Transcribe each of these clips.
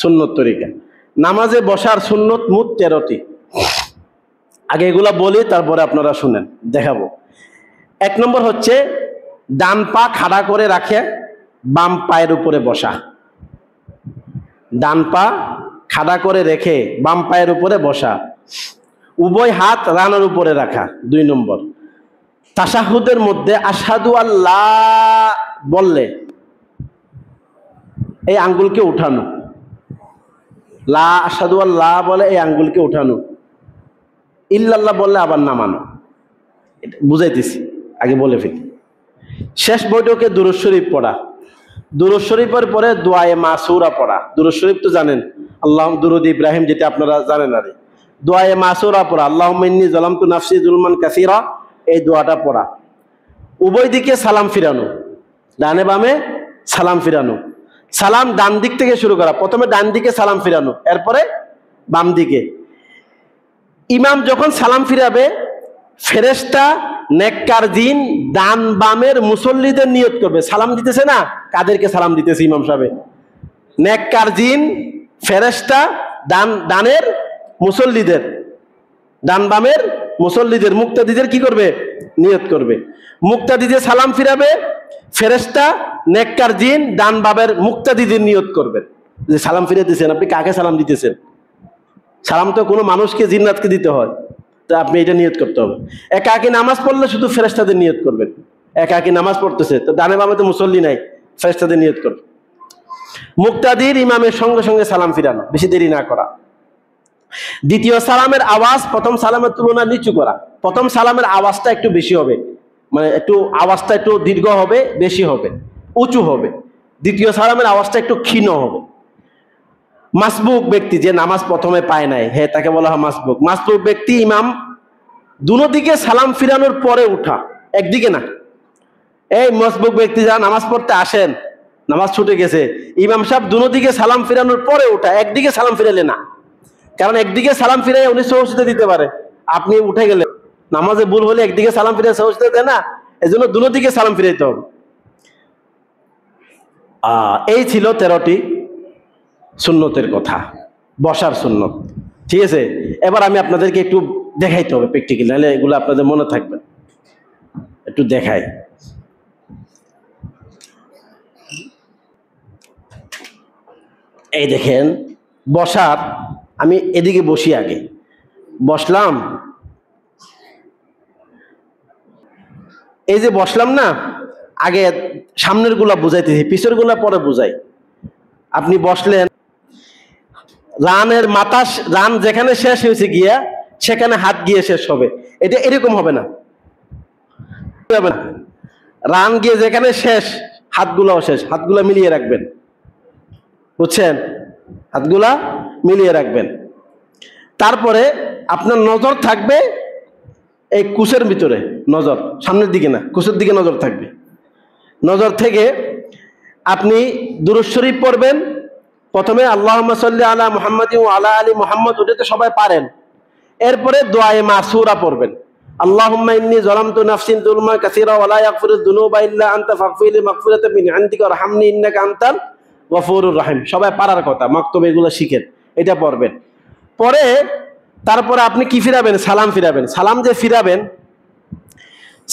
সুন্নত তরিকা। নামাজে বসার সুন্নত মোট 13টি। আগে এগুলা বলি, তারপরে আপনারা শুনেন, দেখাবো। 1 নম্বর হচ্ছে ডান পা খাড়া করে রাখে বাম পায়ের উপরে বসা। ডান পা খাড়া করে রেখে বাম পায়ের উপরে বসা। উভয় হাত রানের উপরে রাখা। 2 নম্বর, তাশাহুদের মধ্যে আশহাদু আল্লাহ বললে এই আঙ্গুলকে উঠানো। লা আশহাদু আল্লাহ বলে এই আঙ্গুলকে উঠানো। ইল্লাল্লাহ বললে আবার নামানো। বুঝাইতেছি, আগে বলে ফেলি। শেষ বৈঠকে দুরূদ শরীফ পড়া। দুরূদ শরীফের পরে দোয়ায়ে মাসুরা পড়া। দুরূদ শরীফ তো জানেন, আল্লাহ দুরূদ ইব্রাহিম, যেটা আপনারা জানেন। আরে দোয়ায়ে মাসুরা পড়া, আল্লাহুম্মা ইন্নী যালামতু নাফসি যুলমান কাসীরা, এই দোয়াটা পড়া। উভয় দিকে সালাম ফিরানো, ডানে বামে সালাম ফিরানো। সালাম ডান দিক থেকে শুরু করা, প্রথমে ডান দিকে সালাম ফিরানো, এরপরে বাম দিকে। ইমাম যখন সালাম ফিরাবে, ফেরেশতা নেককার জিন ডান বামের মুসল্লিদের নিয়ত করবে। সালাম দিতেছে না, কাদেরকে সালাম দিতেছে ইমাম সাহেব? নেককার জিন ফেরেশতা ডানের মুসল্লিদের, ডান বামের মুসল্লিদের, মুক্তাদিদের কি করবে? নিয়ত করবে। মুক্তাদিদের সালাম ফিরাবে, ফেরেশতা নেককার জিন ডান বামের মুক্তাদিদের নিয়ত করবেন যে সালাম ফিরে দিতেছেন, আপনি কাকে সালাম দিতেছেন? সালাম তো কোনো মানুষকে, জিন্নাতকে দিতে হয়, তো আপনি এটা নিয়ত করতে হবে। একাকী নামাজ পড়লে শুধু ফেরেশতাদের নিয়ত করবেন। একাকী নামাজ পড়তেছে তো ডানে বামে তো মুসল্লি নাই, ফেরেশতাদের নিয়ত করবে। মুক্তাদির ইমামের সঙ্গে সঙ্গে সালাম ফিরানো, বেশি দেরি না করা। দ্বিতীয় সালামের আওয়াজ প্রথম সালামের তুলনায় নিচু করা। প্রথম সালামের আওয়াজটা একটু বেশি হবে, মানে একটু আওয়াজটা একটু দীর্ঘ হবে, বেশি হবে, উঁচু হবে। দ্বিতীয় সালামের আওয়াজটা একটু ক্ষীণ হবে। মাসবুক ব্যক্তি, যে নামাজ প্রথমে পায় নাই, হ্যাঁ, তাকে বলা হয় মাসবুক। মাসবুক ব্যক্তি ইমাম দুদিকে সালাম ফিরানোর পরে উঠা, একদিকে না। এই মাসবুক ব্যক্তি যারা নামাজ পড়তে আসেন, নামাজ ছুটে গেছে, ইমাম সাহেব দুদিকে সালাম ফিরানোর পরে উঠা, একদিকে সালাম ফিরালে না। কারণ একদিকে সালাম ফিরে উনি সহজতে দিতে পারে, আপনি উঠে গেলে নামাজে ভুল হলে একদিকে সালাম ফিরে সহজতে দেয় না, এই জন্য দুদিকে সালাম ফিরাইতে হবে। এই ছিল 13টি সুন্নতের কথা, বসার সুন্নত। ঠিক আছে, এবার আমি আপনাদেরকে একটু দেখাইতে হবে প্র্যাকটিক্যালি, নাহলে এগুলো আপনাদের মনে থাকবে। একটু দেখাই। এই দেখেন বসার, আমি এদিকে বসি, আগে বসলাম, এই যে বসলাম না, আগে সামনের গুলা বুঝাইতেছি, পিছের গুলা পরে বুঝাই। আপনি বসলেন, রানের মাথা, রান যেখানে শেষ হয়েছে গিয়া সেখানে হাত গিয়ে শেষ হবে, এটা এরকম হবে না। রান গিয়ে যেখানে শেষ, হাতগুলাও শেষ, হাতগুলা মিলিয়ে রাখবেন, বুঝছেন? হাতগুলা মিলিয়ে রাখবেন। তারপরে আপনার নজর থাকবে এই কুশের ভিতরে, নজর সামনের দিকে না, কুশের দিকে নজর থাকবে। নজর থেকে আপনি দুরূদ শরীফ পড়বেন। প্রথমে আল্লাহুম্মা সাল্লি আলা মুহাম্মাদিন ওয়া আলা আলি মুহাম্মাদ, ওটা তো সবাই পারেন। এরপরে দোয়ায়ে মাসুরা পড়বেন, আল্লাহুম্মা ইন্নী যালামতু নাফসি যুলমান কাসীরা ওয়া লা ইয়াগফিরুয যুনুবা ইল্লা আনতা ফাগফিরলি মাগফিরাতাম মিন ইনদিকা ওয়ারহামনি ইন্নাকা আনতাল গফুরুর রহিম। সবাই পারার কথা, মাকতুবে এগুলো শিখেন, এটা পড়বেন। পরে তারপরে আপনি কি ফিরাবেন? সালাম ফিরাবেন। সালাম যে ফিরাবেন,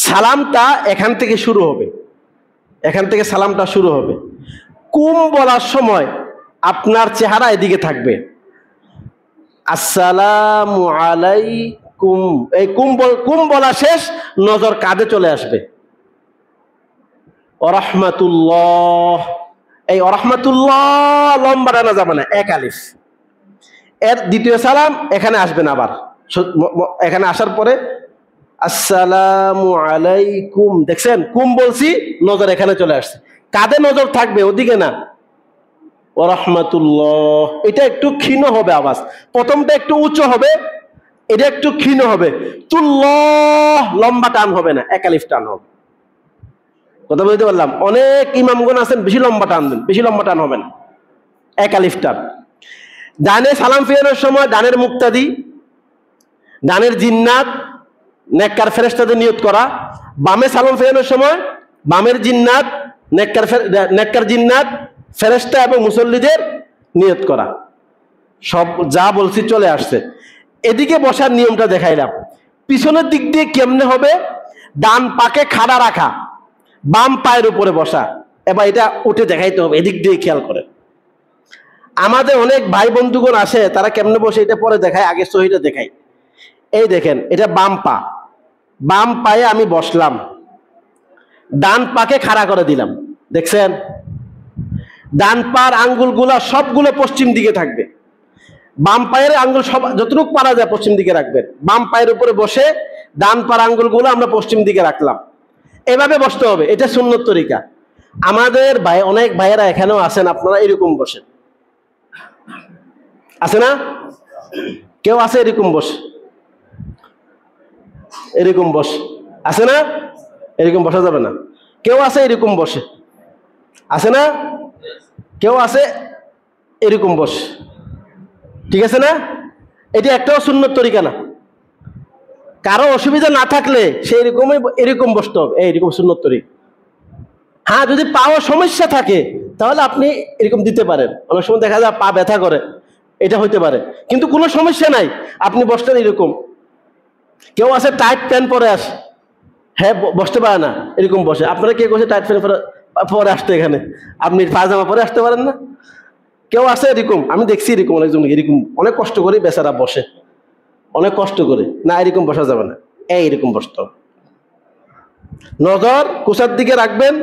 সালামটা এখান থেকে শুরু হবে, এখান থেকে সালামটা শুরু হবে। কুম বলার সময় আপনার চেহারা এদিকে থাকবে, আসসালামু আলাইকুম। এই কুম বলা শেষ, নজর কাঁধে চলে আসবে, ওয়া এই ওয়া লম্বা টানা যাবে না, এক আলিফ। এর দ্বিতীয় সালাম এখানে আসবেন, আবার এখানে আসার পরে আসসালামু আলাইকুম। দেখছেন, কুম বলছি, নজর এখানে চলে আসছে, কাঁধে নজর থাকবে, ওদিকে না। ওয়া রাহমাতুল্লাহ, এটা একটু ক্ষীণ হবে আওয়াজ, প্রথমটা একটু উচ্চ হবে, এটা একটু ক্ষীণ হবে। তুল্লাহ লম্বা টান হবে না, এক আলিফ টান হবে। কথা বলতে পারলাম? অনেক ইমামগণ আছেন বেশি লম্বা টান দেন, বেশি লম্বা টান হবে না, এক আলিফ টান। ডানে সালাম ফিরানোর সময় ডানের মুক্তাদি, ডানের জিন্নাত, নেককার ফেরেশতাদের নিয়ত করা। বামে সালাম ফিরানোর সময় বামের জিন্নাত, নেককার জিন্নাত, ফেরেশতা এবং মুসল্লিদের নিয়ত করা, সব যা বলছি চলে আসছে। এদিকে বসার নিয়মটা দেখাইলাম। পিছনের দিক দিয়ে কেমনে হবে? ডান পাকে খাড়া রাখা, বাম পায়ের উপরে বসা। এবার এটা উঠে দেখাইতে হবে, এদিক দিয়ে খেয়াল করে। আমাদের অনেক ভাই বন্ধুগণ আসে, তারা কেমনে বসে এটা পরে দেখায়, আগে সহিটা দেখাই। এই দেখেন, এটা বাম পা, বাম পায়ে আমি বসলাম, ডান পাকে খাড়া করে দিলাম, দেখছেন? ডান পার আঙ্গুলগুলা সবগুলো পশ্চিম দিকে থাকবে, বাম পায়ের আঙ্গুল সব যতটুকু পারা যায় পশ্চিম দিকে রাখবেন। বাম পায়ের উপরে বসে ডান পার আঙ্গুলগুলো আমরা পশ্চিম দিকে রাখলাম, এভাবে বসতে হবে। এটা সুন্নত তরিকা। আমাদের ভাই, অনেক ভাইয়েরা এখানেও আছেন, আপনারা এরকম বসেন, আছে না? কেউ আছে এরকম বসে? এরকম বস আছে না? এরকম বসা যাবে না। কেউ আছে এরকম বসে, আছে না? কেউ আছে এরকম বস, ঠিক আছে না? এটা একটাও সুন্নত তরিকা না। কারো অসুবিধা না থাকলে সে এরকমই এরকম বসতে হবে, এইরকম সুন্নত তরিকা। হ্যাঁ, যদি পাওয়ার সমস্যা থাকে তাহলে আপনি এরকম দিতে পারেন। অনেক সময় দেখা যায় পা ব্যথা করে, এটা হইতে পারে, কিন্তু কোনো সমস্যা নাই, আপনি বসতেন এরকম। কেউ আছে টাইট প্যান্ট পরে আসে, হ্যাঁ বসতে পারে না, এরকম বসে। আপনারা কে করছে টাইট প্যান্ট পরে আসতে? এখানে আপনি পায়জামা পরে আসতে পারেন না? কেউ আছে এরকম, আমি দেখছি এরকম অনেকজন, এরকম অনেক কষ্ট করে বেচারা বসে, অনেক কষ্ট করে। না, এরকম বসা যাবে না, এইরকম বসতে হবে। নজর কুচার দিকে রাখবেন,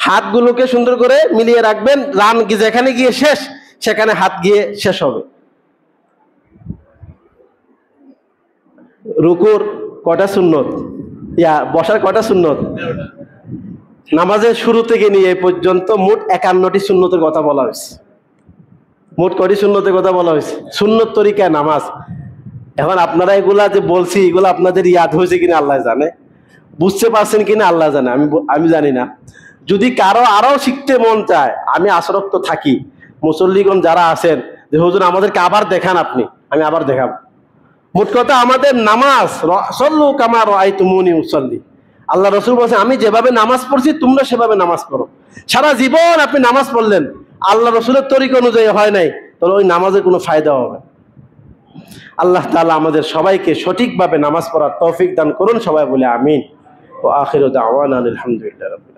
হাতগুলোকে সুন্দর করে মিলিয়ে রাখবেন, রান যেখানে গিয়ে শেষ সেখানে হাত গিয়ে শেষ হবে। রুকুর কয়টা সুন্নত, বসার কয়টা সুন্নত? নামাজের শুরু থেকে নিয়ে এই পর্যন্ত মোট 51টি সুন্নতের কথা বলা হয়েছে। মোট কয়টি সুন্নতের কথা বলা হয়েছে? সুন্নত তরিকায় নামাজ। এখন আপনারা এগুলা যে বলছি, এগুলো আপনাদের ইয়াদ হয়েছে কিনা আল্লাহ জানে, বুঝতে পারছেন কিনা আল্লাহ জানে, আমি জানি না। যদি কারো আরো শিখতে মন চায়, আমি আসরক্ত থাকি, মুসল্লিগণ যারা আছেন, যে হুজুর আমাদেরকে আবার দেখান আপনি, আমি আবার দেখাবো। মোট কথা আমাদের নামাজ, সল্লু কামা রাআইতুমুনি উসাল্লি, আল্লাহ রসুল বলছেন আমি যেভাবে নামাজ পড়ছি তোমরা সেভাবে নামাজ পড়ো। সারা জীবন আপনি নামাজ পড়লেন, আল্লাহ রসুলের তরিকা অনুযায়ী হয় নাই, তাহলে ওই নামাজের কোনো ফায়দা হবে। আল্লাহ তাআলা আমাদের সবাইকে সঠিকভাবে নামাজ পড়ার তৌফিক দান করুন, সবাই বলে আমিন। ওয়া আখিরু দাওয়ানা আলহামদুলিল্লাহ।